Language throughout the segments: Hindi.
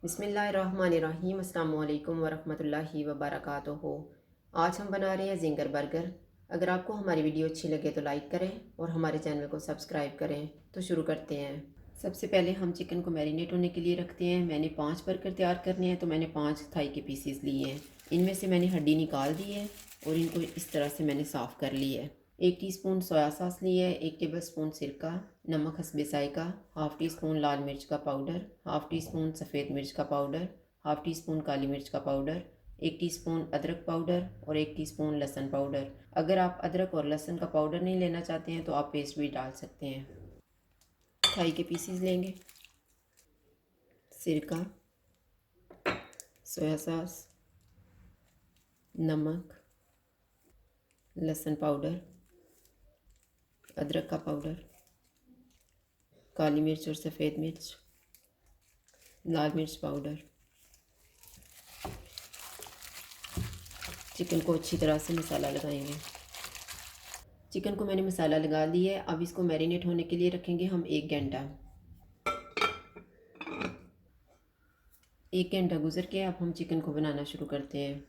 बिस्मिल्लाहिर्रहमानिर्रहीम अस्सलाम वालेकुम वरहमतुल्लाहि वबरकातुहू। आज हम बना रहे हैं जिंगर बर्गर। अगर आपको हमारी वीडियो अच्छी लगे तो लाइक करें और हमारे चैनल को सब्सक्राइब करें। तो शुरू करते हैं। सबसे पहले हम चिकन को मैरिनेट होने के लिए रखते हैं। मैंने 5 बर्गर तैयार करने हैं तो मैंने 5 थाई के पीसीस लिए हैं। इनमें से मैंने हड्डी निकाल दी है और इनको इस तरह से मैंने साफ़ कर ली है। 1 टीस्पून सोया सॉस ली है, 1 टेबल स्पून सिरका, नमक हस्बे जायका, हाफ़ टी स्पून लाल मिर्च का पाउडर, हाफ़ टी स्पून सफ़ेद मिर्च का पाउडर, हाफ़ टी स्पून काली मिर्च का पाउडर, 1 टीस्पून अदरक पाउडर और 1 टीस्पून लहसुन पाउडर। अगर आप अदरक और लहसुन का पाउडर नहीं लेना चाहते हैं तो आप पेस्ट भी डाल सकते हैं। थाई के पीसीस लेंगे, सिरका, सोया सॉस, नमक, लहसुन पाउडर, अदरक का पाउडर, काली मिर्च और सफ़ेद मिर्च, लाल मिर्च पाउडर। चिकन को अच्छी तरह से मसाला लगाएंगे। चिकन को मैंने मसाला लगा लिया है। अब इसको मैरिनेट होने के लिए रखेंगे हम 1 घंटा। 1 घंटा गुजर के अब हम चिकन को बनाना शुरू करते हैं।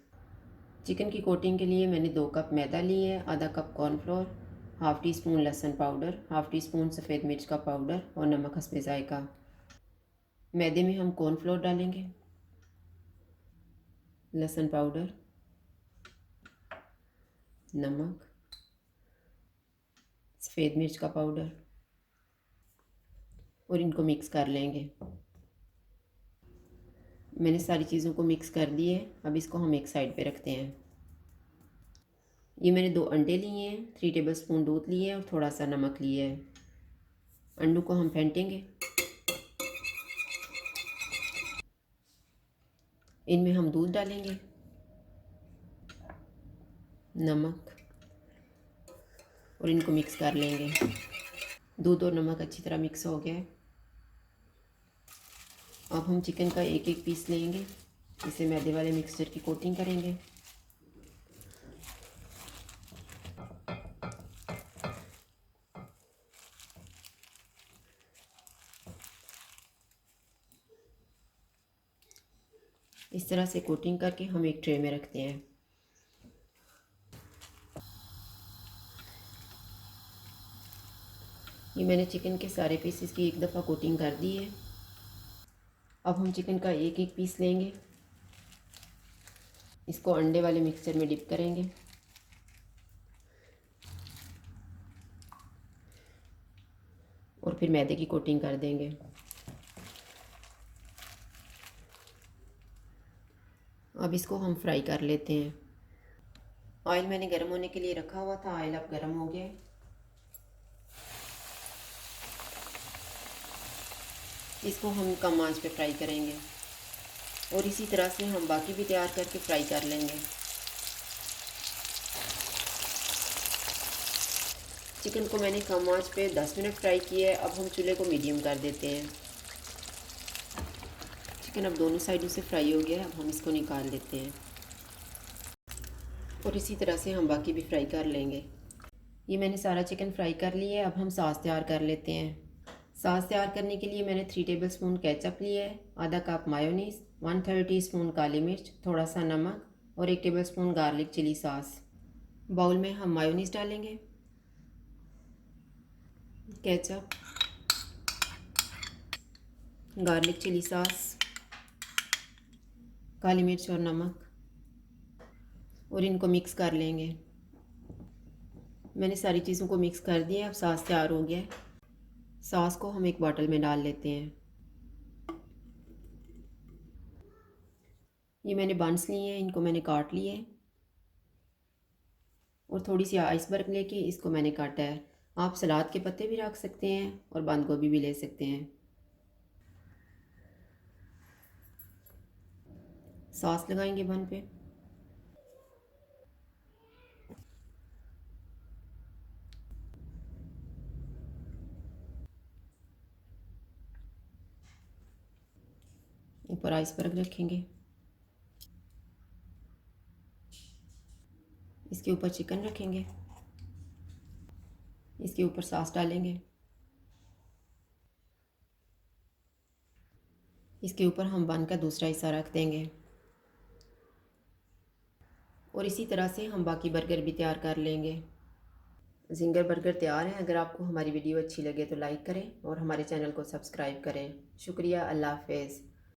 चिकन की कोटिंग के लिए मैंने 2 कप मैदा लिए है, आधा cup cornflour, half tea spoon लहसुन पाउडर, हाफ़ टी स्पून सफ़ेद मिर्च का पाउडर और नमक हस्बे जायका। मैदे में हम कॉर्नफ्लोर डालेंगे, लहसुन पाउडर, नमक, सफ़ेद मिर्च का पाउडर और इनको मिक्स कर लेंगे। मैंने सारी चीज़ों को मिक्स कर दिए। अब इसको हम एक साइड पे रखते हैं। ये मैंने 2 अंडे लिए हैं, 3 टेबल स्पून दूध लिए हैं और थोड़ा सा नमक लिया है। अंडों को हम फेंटेंगे। इनमें हम दूध डालेंगे, नमक और इनको मिक्स कर लेंगे। दूध और नमक अच्छी तरह मिक्स हो गया है। अब हम चिकन का एक एक पीस लेंगे, इसे मैदे वाले मिक्सचर की कोटिंग करेंगे। इस तरह से कोटिंग करके हम एक ट्रे में रखते हैं। ये मैंने चिकन के सारे पीसेस की एक दफ़ा कोटिंग कर दी है। अब हम चिकन का एक एक पीस लेंगे, इसको अंडे वाले मिक्सचर में डिप करेंगे। और फिर मैदे की कोटिंग कर देंगे। अब इसको हम फ्राई कर लेते हैं। ऑयल मैंने गर्म होने के लिए रखा हुआ था, ऑयल अब गर्म हो गया। इसको हम कम आंच पे फ्राई करेंगे और इसी तरह से हम बाकी भी तैयार करके फ्राई कर लेंगे। चिकन को मैंने कम आंच पे 10 मिनट फ्राई किया है। अब हम चूल्हे को मीडियम कर देते हैं। चिकन अब दोनों साइडों से फ्राई हो गया है। अब हम इसको निकाल लेते हैं और इसी तरह से हम बाकी भी फ्राई कर लेंगे। ये मैंने सारा चिकन फ्राई कर लिया है। अब हम सॉस तैयार कर लेते हैं। सॉस तैयार करने के लिए मैंने 3 टेबल स्पून केचप लिया है, आधा कप मायोनीज़, 1/3 टीस्पून काली मिर्च, थोड़ा सा नमक और 1 tablespoon garlic chilli sauce. Bowl में हम मायोनीज़ डालेंगे, केचप, गार्लिक चिली सॉस, काली मिर्च और नमक और इनको मिक्स कर लेंगे। मैंने सारी चीज़ों को मिक्स कर दिया। अब सॉस तैयार हो गया है। सॉस को हम एक बॉटल में डाल लेते हैं। ये मैंने बंस लिए हैं, इनको मैंने काट लिए है और थोड़ी सी आइसबर्ग लेके इसको मैंने काटा है। आप सलाद के पत्ते भी रख सकते हैं और बंद गोभी भी ले सकते हैं। सॉस लगाएंगे बन पे। ऊपर आइसबर्ग रखेंगे। इसके ऊपर चिकन रखेंगे। इसके ऊपर सॉस डालेंगे। इसके ऊपर हम बन का दूसरा हिस्सा रख देंगे और इसी तरह से हम बाकी बर्गर भी तैयार कर लेंगे। जिंगर बर्गर तैयार है। अगर आपको हमारी वीडियो अच्छी लगे तो लाइक करें और हमारे चैनल को सब्सक्राइब करें। शुक्रिया। अल्लाह हाफ़िज़।